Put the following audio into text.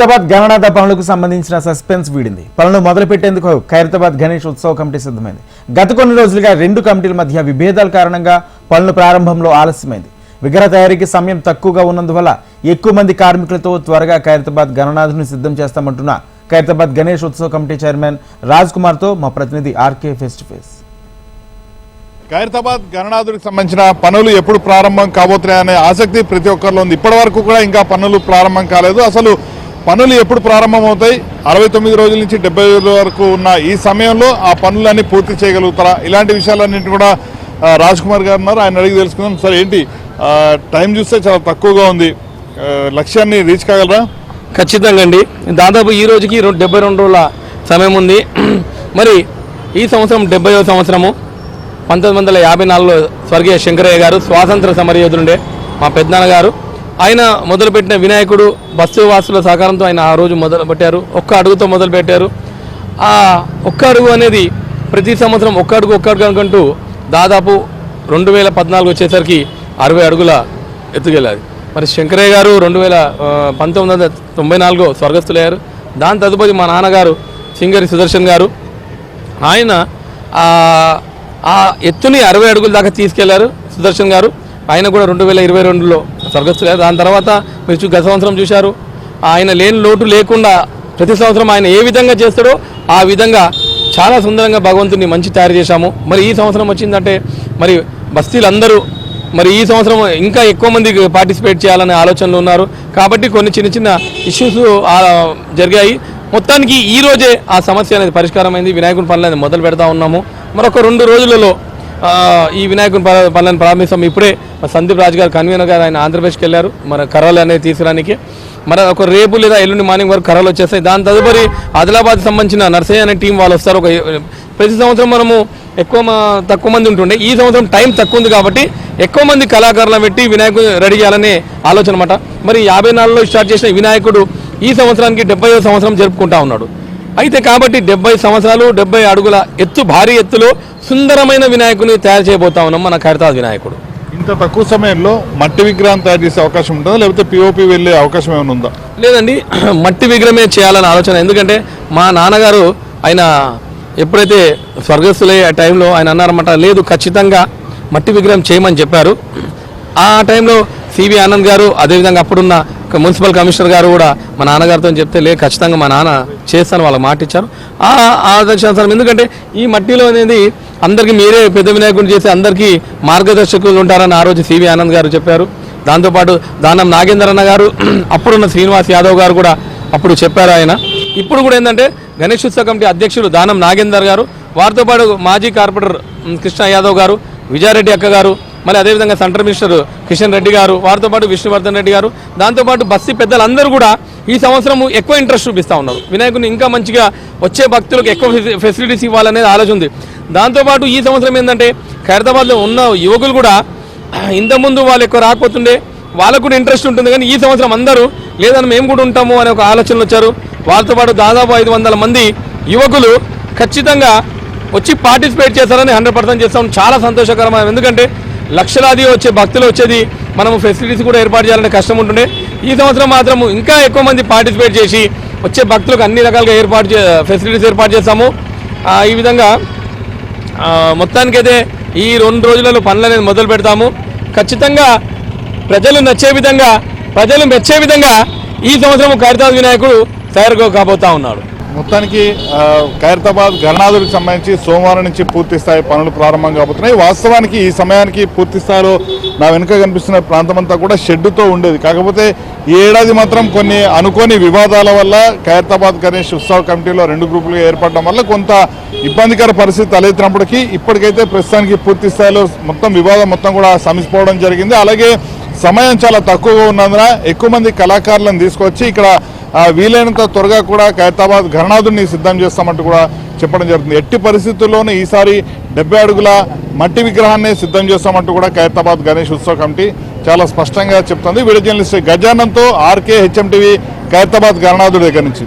ఖైరతాబాద్ గణనాథ పనులకు సంబంధించిన సస్పెన్స్ వీడింది. పనులు మొదలుపెట్టేందుకు ఖైరతాబాద్ గణేష్ ఉత్సవ కమిటీ సిద్ధమైంది. గత కొన్ని రోజులుగా రెండు కమిటీల మధ్య విభేదాల కారణంగా పనుల ప్రారంభంలో ఆలస్యమైంది. విగ్రహ తయారీకి సమయం తక్కువగా ఉన్నందువల్ల ఎక్కువ మంది కార్మికులతో త్వరగా ఖైరతాబాద్ గణనాథుని సిద్ధం చేస్తామంటున్న ఖైరతాబాద్ గణేష్ ఉత్సవ కమిటీ చైర్మన్ రాజ్ కుమార్ తో మా ప్రతినిధి RK face to face. Khairatabad గణనాథుడికి సంబంధించిన పనులు ఎప్పుడు ప్రారంభం కాబోతున్నాయనే ఆసక్తి ప్రతి ఒక్కరిలో ఉంది. ఇప్పటి వరకు కూడా ఇంకా పనులు ప్రారంభం కాలేదు. అసలు పనులు ఎప్పుడు ప్రారంభమవుతాయి? 69 రోజుల నుంచి 70 రోజుల వరకు ఉన్న ఈ సమయంలో ఆ పనులన్నీ పూర్తి చేయగలుగుతారా? ఇలాంటి విషయాలన్నింటి కూడా రాజ్ కుమార్ గారు ఉన్నారు, ఆయన అడిగి తెలుసుకుందాం. సార్, ఏంటి టైం చూస్తే చాలా తక్కువగా ఉంది, లక్ష్యాన్ని రీచ్ కాగలరా? ఖచ్చితంగా అండి. దాదాపు ఈ రోజుకి 72 రోజుల సమయం ఉంది. మరి ఈ సంవత్సరం 70వ సంవత్సరము. 1954లో స్వర్గీయ శంకరయ్య గారు స్వాతంత్ర సమరయోధులుండే మా పెద్దనాన్న గారు, ఆయన మొదలుపెట్టిన వినాయకుడు బస్సువాసుల సహకారంతో ఆయన ఆ రోజు మొదలుపెట్టారు. ఒక్క అడుగుతో మొదలుపెట్టారు. ఆ ఒక్క అడుగు అనేది ప్రతి సంవత్సరం ఒక్క అడుగు అనుకుంటూ దాదాపు 2014 వచ్చేసరికి 60 అడుగుల ఎత్తుకెళ్ళాలి. మరి శంకరయ్య గారు 1994 స్వర్గస్థులయ్యారు. దాని తదుపరి మా నాన్నగారు సింగరి సుదర్శన్ గారు, ఆయన ఆ ఎత్తుని 60 అడుగుల దాకా తీసుకెళ్లారు. సుదర్శన్ గారు ఆయన కూడా 2022లో స్వర్గస్థులయ్యారు. దాని తర్వాత మీరు గత సంవత్సరం చూశారు, ఆయన లేని లోటు లేకుండా ప్రతి సంవత్సరం ఆయన ఏ విధంగా చేస్తాడో ఆ విధంగా చాలా సుందరంగా భగవంతుని మంచి తయారు చేశాము. మరి ఈ సంవత్సరం వచ్చిందంటే మరి బస్తీలందరూ మరి ఈ సంవత్సరం ఇంకా ఎక్కువ మంది పార్టిసిపేట్ చేయాలనే ఆలోచనలు ఉన్నారు. కాబట్టి కొన్ని చిన్న చిన్న ఇష్యూస్ జరిగాయి. మొత్తానికి ఈ రోజే ఆ సమస్య అనేది పరిష్కారమైంది. వినాయకుని పనులు అనేది మొదలు పెడతా ఉన్నాము. మరొక 2 రోజులలో ఈ వినాయకుని పనులను ప్రారంభిస్తాం. ఇప్పుడే సందీప్ రాజు గారు కన్వీనర్ గారు ఆయన ఆంధ్రప్రదేశ్కి వెళ్ళారు మన కర్రలు అనేది తీసుకురానికి. మరి ఒక రేపు లేదా ఎల్లుండి మార్నింగ్ వరకు కర్రలు వచ్చేస్తాయి. దాని తదుపరి ఆదిలాబాద్ సంబంధించిన నర్సయ్య అనే టీం వాళ్ళు వస్తారు. ప్రతి సంవత్సరం మనము తక్కువ మంది ఉంటుండే, ఈ సంవత్సరం టైం తక్కువ ఉంది కాబట్టి ఎక్కువ మంది కళాకారులను పెట్టి వినాయకుడు రెడీ చేయాలనే ఆలోచన అన్నమాట. మరి 54లో స్టార్ట్ చేసిన వినాయకుడు ఈ సంవత్సరానికి 70వ సంవత్సరం జరుపుకుంటా ఉన్నాడు. అయితే కాబట్టి 70 సంవత్సరాలు 70 అడుగుల ఎత్తు భారీ ఎత్తులో సుందరమైన వినాయకుని తయారు చేయబోతా ఉన్నాం మన ఖైరతాబాద్ వినాయకుడు. ఇంత తక్కువ సమయంలో మట్టి విగ్రహం తయారు చేసే అవకాశం ఉంటుందా, లేకపోతే పిఓపి వెళ్ళే అవకాశం ఏమైనా ఉందా? లేదండి, మట్టి విగ్రహమే చేయాలని ఆలోచన. ఎందుకంటే మా నాన్నగారు ఆయన ఎప్పుడైతే స్వర్గస్థులయ్యే టైంలో ఆయన అన్నారన్నమాట, లేదు ఖచ్చితంగా మట్టి విగ్రహం చేయమని చెప్పారు. ఆ టైంలో సివి ఆనంద్ గారు, అదేవిధంగా అప్పుడున్న మున్సిపల్ కమిషనర్ గారు కూడా మా నాన్నగారితో చెప్తే లేదు ఖచ్చితంగా మా నాన్న చేస్తాను వాళ్ళకి మాట ఇచ్చారు. ఆ ఆదర్శానుసారం, ఎందుకంటే ఈ మట్టిలో అనేది అందరికీ మీరే పెద్ద వినాయకుడిని చేసి అందరికీ మార్గదర్శకులు ఉంటారని ఆ రోజు సివి ఆనంద్ గారు చెప్పారు. దాంతోపాటు దానం నాగేందర్ అన్న గారు, అప్పుడున్న శ్రీనివాస్ యాదవ్ గారు కూడా అప్పుడు చెప్పారు. ఆయన ఇప్పుడు కూడా ఏంటంటే గణేష్ ఉత్సవ కమిటీ అధ్యక్షులు దానం నాగేందర్ గారు, వారితో పాటు మాజీ కార్పొరేటర్ కృష్ణ యాదవ్ గారు, విజయారెడ్డి అక్క గారు, మళ్ళీ అదేవిధంగా సెంట్రల్ మినిస్టర్ కిషన్ రెడ్డి గారు, వారితో పాటు విష్ణువర్ధన్ రెడ్డి గారు, దాంతోపాటు బస్తీ పెద్దలందరూ కూడా ఈ సంవత్సరం ఎక్కువ ఇంట్రెస్ట్ చూపిస్తూ ఉన్నారు. వినాయకుని ఇంకా మంచిగా వచ్చే భక్తులకు ఎక్కువ ఫెసిలిటీస్ ఇవ్వాలనేది ఆలోచన ఉంది. దాంతోపాటు ఈ సంవత్సరం ఏంటంటే ఖైరతాబాద్లో ఉన్న యువకులు కూడా ఇంతకుముందు వాళ్ళు ఎక్కువ రాకపోతుండే, వాళ్ళకు కూడా ఇంట్రెస్ట్ ఉంటుంది. కానీ ఈ సంవత్సరం అందరూ లేదని మేము కూడా ఉంటాము అనే ఒక ఆలోచనలు వచ్చారు. వాళ్ళతో పాటు దాదాపు 500 మంది యువకులు ఖచ్చితంగా వచ్చి పార్టిసిపేట్ చేస్తారని 100% చేస్తాం. చాలా సంతోషకరమైన, ఎందుకంటే లక్షలాది వచ్చే భక్తులు వచ్చేది మనము ఫెసిలిటీస్ కూడా ఏర్పాటు చేయాలంటే కష్టం ఉంటుండే. ఈ సంవత్సరం మాత్రము ఇంకా ఎక్కువ మంది పార్టిసిపేట్ చేసి వచ్చే భక్తులకు అన్ని రకాలుగా ఫెసిలిటీస్ ఏర్పాటు చేస్తాము. ఈ విధంగా మొత్తానికైతే ఈ 2 రోజులలో పనులు అనేది మొదలు పెడతాము. ఖచ్చితంగా ప్రజలు నచ్చే విధంగా, ప్రజలు మెచ్చే విధంగా ఈ సంవత్సరం ఖైరతాబాద్ వినాయకుడు తయారు కాబోతా ఉన్నాడు. మొత్తానికి ఖైరతాబాద్ గణనాథుడికి సంబంధించి సోమవారం నుంచి పూర్తి స్థాయి పనులు ప్రారంభం కాబోతున్నాయి. వాస్తవానికి ఈ సమయానికి పూర్తి స్థాయిలో నా వెనుక కనిపిస్తున్న ప్రాంతం అంతా కూడా షెడ్డుతో ఉండేది. కాకపోతే ఈ ఏడాది మాత్రం కొన్ని అనుకోని వివాదాల వల్ల ఖైరతాబాద్ గణేష్ ఉత్సవ కమిటీలో 2 గ్రూపులుగా ఏర్పడడం వల్ల కొంత ఇబ్బందికర పరిస్థితి తలెత్తినప్పటికీ ఇప్పటికైతే ప్రస్తుతానికి పూర్తి స్థాయిలో వివాదం మొత్తం కూడా సమిసిపోవడం జరిగింది. అలాగే సమయం చాలా తక్కువగా ఉన్నందున ఎక్కువ మంది కళాకారులను తీసుకొచ్చి ఇక్కడ వీలైనంత త్వరగా కూడా ఖైరతాబాద్ గణనాథుడిని సిద్ధం చేస్తామంటూ కూడా చెప్పడం జరుగుతుంది. ఎట్టి పరిస్థితుల్లోనూ ఈసారి 70 అడుగుల మట్టి విగ్రహాన్ని సిద్ధం చేస్తామంటూ కూడా ఖైరతాబాద్ గణేష్ ఉత్సవ కమిటీ చాలా స్పష్టంగా చెప్తుంది. వీడియో జర్నలిస్ట్ గజానంతో ఆర్కే హెచ్ఎం టీవీ ఖైరతాబాద్ గణనాథుడి దగ్గర నుంచి.